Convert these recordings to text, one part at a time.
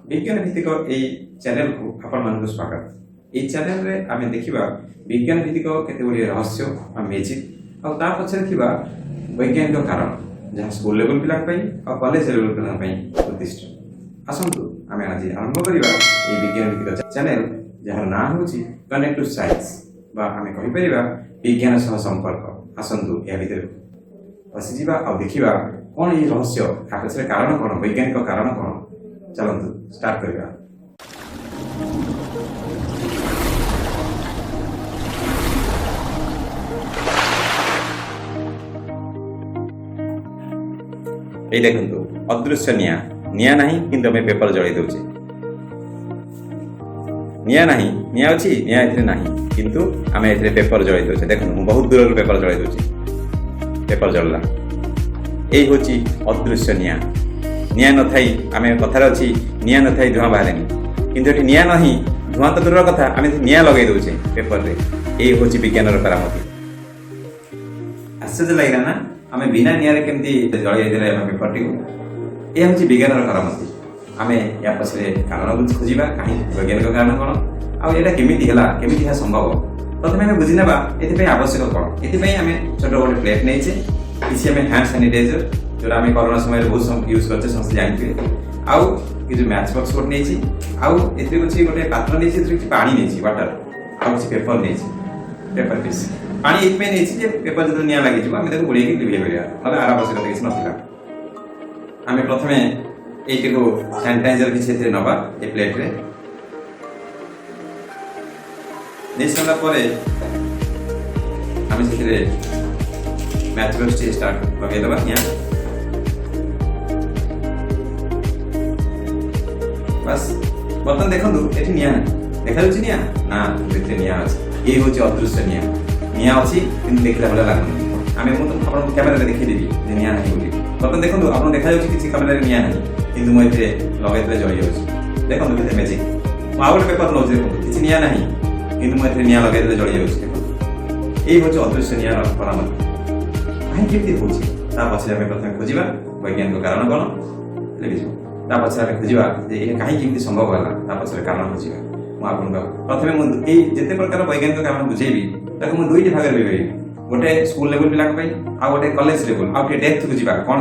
विज्ञान भित्तिक यही चैनल को आपण स्वागत। ये चैनल रे आमे देखिबा विज्ञान भित्तिक केते गुडी रहस्य आ मैजिक आ ता पछरे थिबा वैज्ञानिक कारण जहाँ स्कूल लेवल पिला पई आ कॉलेज लेवल पिला पई उद्दिष्ट। आसंतु आमे आज आरंभ करिबा ये विज्ञान भित्तिक चैनल जहाँ ना होची कनेक्ट टू साइंस बा आमे कहि परिबा विज्ञान सह संपर्क। आसंतु या भितर बसी जीवा आ देखिबा कोन ये रहस्य आ पछरे कारण कोन वैज्ञानिक कारण कोन। चलନ୍ତୁ स्टार्ट करिया। এই দেখন্তু অদৃশ্য নিয়া ନାହିଁ কিন্তু আমি পেপার জড়াই দউছে। নিয়া ନାହିଁ নিয়া ଅଛି নিয়া এଥିରେ ନାହିଁ କିନ୍ତୁ ଆମେ ଏଥିରେ পেপার ଜଳେଇ ଦଉଛେ। ଦେଖନ୍ତୁ ମୁଁ ବହୁତ ଦୂରରୁ পেপার ଜଳେଇ ଦଉଛି। পেপার ଜଳିଲା। এই হচ্ছে অদৃশ্য निया न थाई आम कथार अच्छी निया न थाई धुआं बाहर किंतु ये निया नहीं धुआं तो दूर कथा आम निया लगे दौचे पेपर रे। यही हूँ विज्ञान करामती। आश्चर्य लगे ना आम बिना निया केमती जलई देले पेपर टी यह हूँ विज्ञान करामती। आम या पछरे कारण खोजा कहीं वैज्ञानिक कारण कौन आटा केमी संभव प्रथम आम बुझी ना ये आवश्यक कौन। ये आम छोट गोटे प्लेट नहीं किसी आम हैंड सैनिटाइजर जो आम कोरोना समय बहुत यूज करते समस्त जानते आउ जो मैच बॉक्स गोटे नहीं आउ ए गोटे पात्र नहीं पानी नहीं वाटर आउ पेपर नहीं पेपर पीस पानी ये नहीं पेपर जो निया लगे आम बुड़े लिभे पार ना आर आवश्यकता किसी नाला। आम प्रथम ये सैनिटाइजर किसी नवा ये प्लेट रे नहीं सारापर आम से मैच बॉक्स स्टार्ट लगेदबा निया बस बर्तन देखो ये निया देखा निया ना निया अच्छे। ये हूँ अदृश्य निया अच्छी कि देखला भाई लगुनि आम मुझे कैमेरा देखीदेवी निया ना बोली बर्तन देखो आप देखा किसी कैमेरा निया ना कि मुझे लगे जली जाऊँ। देखो के मैजिक मुझे गोटे पेपर नौ किसी निया ना कि मुझे निया लगे जली जाऊँ। यही हूँ अदृश्य निया करामती कहीं हूँ पछे आम प्रथम खोजा वैज्ञानिक कारण कौन लगे पछे आम खोजा कहीं संभव है पछे कारण खोजा। मुझे प्रथम मुझे जिते प्रकार वैज्ञानिक कारण बुझेबी मुझे दुईट भाग में गोटे स्कूल लेवल पिला आ गोटे कॉलेज लेवल आउ डेप्थ को जी कौन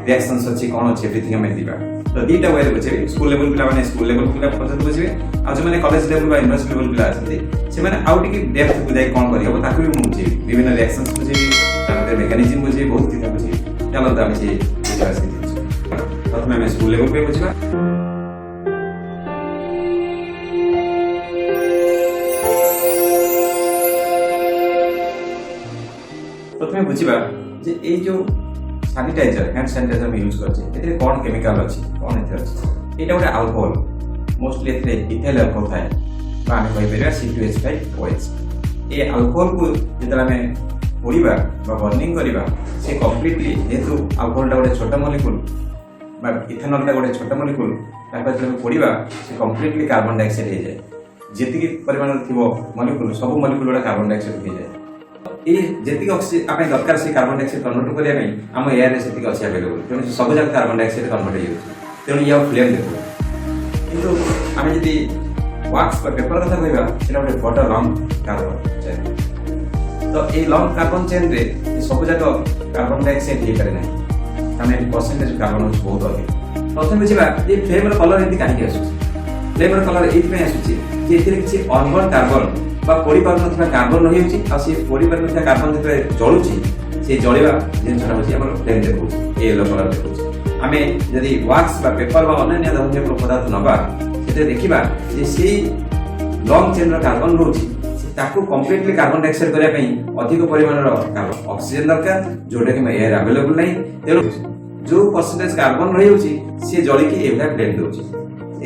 रिएक्शंस अच्छी कौन अच्छी एवरीथिंग आम दिवा तो दुईटा वे बुझे। स्कूल लेवल पिला स्कूल लेवल पिला पर्यटन बुझे आ जो कॉलेज लेवल यूनिवर्सिटी लेवल पिला अच्छे आउ टे डेप्थ को जाए कौन कर भी मुझे बुझे विभिन्न रिएक्शंस बुझे मेकानिजम बुझे बहुत किसी बुझे। चलते आम से प्रथम आम स्कूल लेवल पे बुझा प्रथम बुझा जे ये जो सैनिटाइजर हैंड सैनिटाइजर में यूज करछे कौन केमिकल अच्छी कौन अच्छी यहाँ गोटे अल्कोहल मोस्टली इथाइल अल्कोहल थाए आम कहीपर C2H5OH। ये अल्कोहल को जो आम पोड़ा बर्निंग करवा से कम्प्लीटली जेहेतु अल्कोहलटा गोटे छोट मलिक्यूल इथेनॉलटा गोटे छोट मलिक्यूल जो पोड़ा से कम्प्लीटली कार्बन डाइऑक्साइड हो जाए जी परिमाण थी मलिक्यूल सब मलिक्यूल गुड़ा कार्बन डाइऑक्साइड हो जाए। ये जी ऑक्सीजन दरकार से कार्बन डाइऑक्साइड कन्वर्ट करने आम एयर से अच्छी अवेलेबल तेणु सब जगह कार्बन डाइऑक्साइड कन्वर्ट हो तेणु ये फ्लेम देखो किंतु आम जी वाक्स पेपर कथा कहवा गोटे बड़ लंग कार्बन चेन तो ये लंग कार्बन चेन रे सब जगह कार्बन डाइऑक्साइड हो पारे ना परसेंटेज कार्बन हूँ बहुत अधिक। प्रथम बुझा ये फ्लेम कलर एमती कहीं आसूँ फ्लेम कलर ये आसूँ किसी अनबर्न कार्बन पोड़ी पार कार्बन रही पोड़ी पार कार्बन जो जलुची से जलवा जिनसा हूँ फ्लेम देखा येलो कलर देखा। आम जदि वाक्स पेपर अन्य धरनीय पदार्थ नवा से देखा सी लंग चेन कार्बन रोचे कम्प्लीटली कार्बन डाइऑक्साइड करने अधिक परिमाण ऑक्सीजन दरकार जोटा कि एयर अवेलेबल नहीं तेणु जो परसेंटेज कार्बन रही सी जलिकी ये फ्लेम दूसरी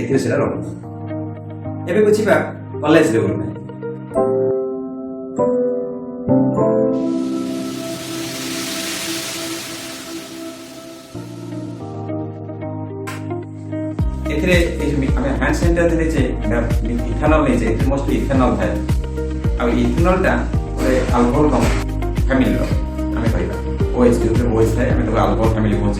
ए रही। बुझा कॉलेज लेवल में हैंड सैनिटाइजर नहीं इथेनॉल नहीं मोस्टली इथेनॉल थाए आ इथेनॉलटा गोटे अल्कोहल फैमिली आम कह OH जो OH थाए आम अल्कोहल फैमिली कहे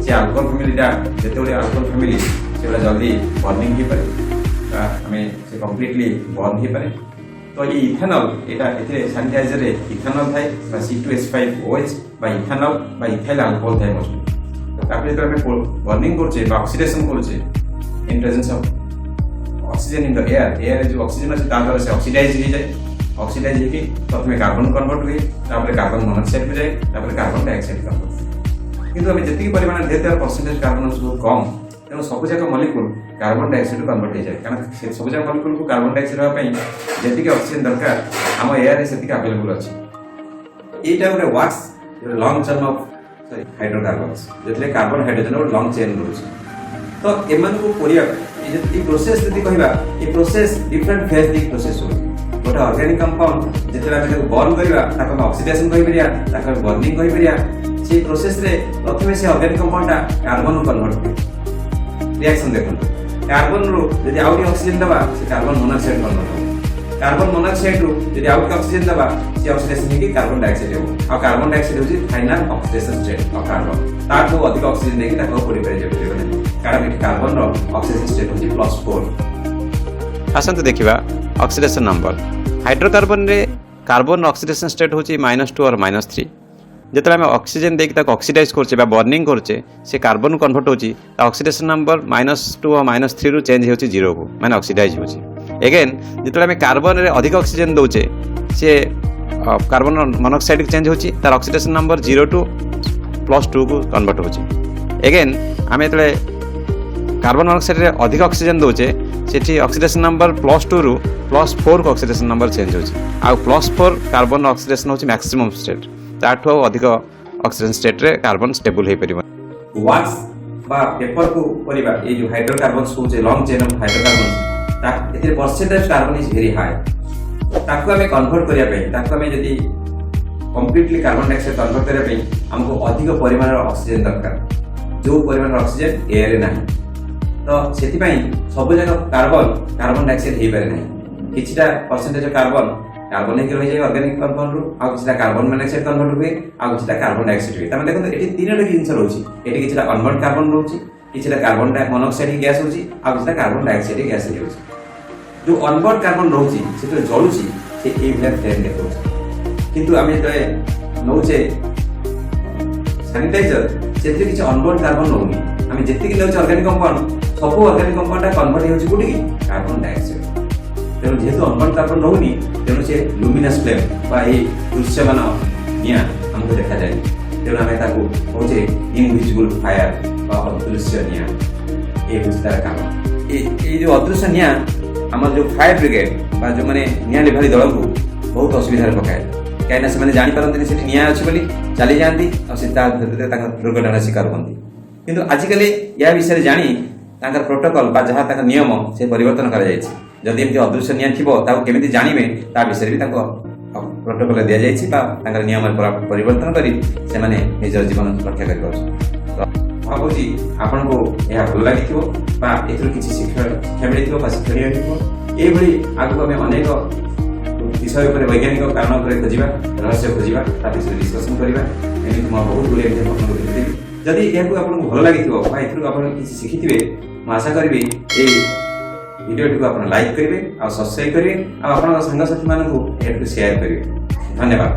से अल्कोहल फैमिलीटा जिते अल्कोहल फैमिली से जल्दी बर्निंग हो पाए आम से कम्प्लीटली बंद हो पाए। तो ये इथेनॉल ये सानिटाइजर इथेनॉल थाए C2H5OH इथेनॉल इथाइल अल्कोहल थाए मोस्टली। जो आम बर्निंग करछे ऑक्सीडेशन करछे in presence of oxygen in the air जो ऑक्सीजन अच्छे द्वारा से ऑक्सीडाइज हो जाए। ऑक्सीडाइज होगी प्रथम कार्बन कन्वर्ट हुए कार्बन मोनोक्साइड को जाए कार्बन डाइऑक्साइड कन्वर्ट। किंतु आम जी परिमाण देते परसेंटेज कार्बन बहुत कम तेणु सबुजाक मलिक्यूल कार्बन डाइऑक्साइड कन्वर्ट हो जाए कारण सबुजाक मलिक्यूल को कार्बन डाइऑक्साइड होगापी जी ऑक्सीजन दरकार आम एयर से अवेलेबल अच्छी। यहाँ गोटे wax lung chain of hydrocarbons जो कार्बन हाइड्रोजन गोटे लंग चेन रोचे। तो एम को प्रोसेस यदि कहवा ये process different phase the process हो गोटे ऑर्गेनिक कंपाउंड जिते बर्न करवा ऑक्सीडेशन कह बर्निंग कह से प्रोसेस रे प्रथम से ऑर्गेनिक कंपाउंडा कार्बन कन्वर्ट हुए। रिएक्शन देखो कार्बन रु यदि आउट ऑक्सीजन दबा से कार्बन मोनोक्साइड कन्वर्ट हो कार्बन मोनोक्साइड रु यदि आउट ऑक्सीजन दबा से ऑक्सीडेशन होगी कार्बन डाइऑक्साइड हो और कार्बन डाइऑक्साइड होची final oxidation state of carbon ताठो अधिक ऑक्सीजन देकी ताको पड़ी पारे जेबे कारण ये कार्बन रो ऑक्सीजन स्टेट होची +4। आसंत देखिबा ऑक्सीडेशन नंबर हाइड्रोकार्बन रे कार्बन ऑक्सीडेशन स्टेट होची -2 और -3 जिते आम ऑक्सीजन देकी ताको ऑक्सीडाइज करछे बा बर्निंग करछे से कार्बन कन्वर्ट होची ऑक्सीडेशन नंबर -2 और -3 रु चेंज होची 0 को माने ऑक्सीडाइज होची। अगेन जिते आम कार्बन रे अधिक ऑक्सीजन दउचे से कार्बन मोनोक्साइड चेंज होची तार ऑक्सीडेशन नंबर 0 टू +2 को कन्वर्ट होची। अगेन आम जेते कार्बन मोनोक्साइड रे अधिक ऑक्सीजन दउचे सेठी ऑक्सीडेशन नंबर +2 रु +4 को ऑक्सीडेशन नंबर चेंज होची आ +4 कार्बन ऑक्सीडेशन होची मैक्सिमम स्टेट ताठो अधिक ऑक्सीजन स्टेट रे कार्बन स्टेबल हे परिबो। वाक्स बा पेपर को परिबा ये जो हाइड्रोकार्बन्स को जे लॉन्ग चेन ऑफ हाइड्रोकार्बन्स ता एते percentage carbon is very high ताको हमें कन्वर्ट करिया पे ताको हमें यदि कंप्लीटली कार्बन डाइऑक्साइड कन्वर्ट करिया पे हमको अधिक परिमाण ऑक्सीजन दरकार जो परिमाण ऑक्सीजन एयर रे नाही। तो सेति पई सब जगह कार्बन डाइऑक्साइड हे पारे नाही किछटा परसेंटेज कार्बन कार्बन एक रही जाए ऑर्गेनिक कंपाउंड रु आ किछटा कार्बन मोनोक्साइड कन्वर्ट हुए आ किछटा कार्बन डाइऑक्साइड हुए तमे देखो एटी तीनटा जिंस रहउची एटी किछटा अनबर्न कार्बन रहउची किछटा कार्बन मोनोक्साइड गैस होउची आ किछटा कार्बन डाइऑक्साइड गैस होउची। जो अनबर्न कार्बन रहउची सेते जळुची से ए ब्लैक फ्लेम देखउची किंतु आमे जय नउचे सैनिटाइजर सेते किछ अनबर्न कार्बन रहउनी आमे जेतिकि नउचे ऑर्गेनिक कंपाउंड सब ऑर्गेनिक कंपाउंड कन्वर्ट होउची कोठी कार्बन डाइऑक्साइड तेणु जेहेतु अनबर्न कार्बन रहउनी तेणु से लुमिनस फ्लेम बा ये दृश्यमान निया हमको देखा जाए तेणु आम ताको कहूचे इनविजिबल फायर बा अदृश्य निया ये बुझतार काम ये जो अदृश्य निया आम जो फायर ब्रिगेड बा जो माने निया लिभारी दल को बहुत असुविधा पकाए कहीं से जानी पारती से निया अच्छी बोली चली जाती और दुर्घटना शिकार होती किंतु आजिकल या विषय जानी प्रोटोकॉल बा जहाँ नियम से परिवर्तन करी एमती अदृश्य निया थी केमी जानवे ता विषय भी प्रोटोकॉल दि जाए नियम परिवर्तन कर निजर जीवन रक्षा कर भावुँ आपण को यह भल लगी किसी शिक्षा मिली शिक्षणीय ये आगू आम अनेक विषय पर वैज्ञानिक कारण खोजा रहस्य खोजा विषय डिस्कसन करवा एमती बहुत गुड़े देवी जदि यह आपको भल लगी किसी शिखी मैं आशा करी ये वीडियो को आप लाइक करेंगे और सब्सक्राइब करेंगे और आप सांगसाथी मानक शेयर करेंगे। धन्यवाद।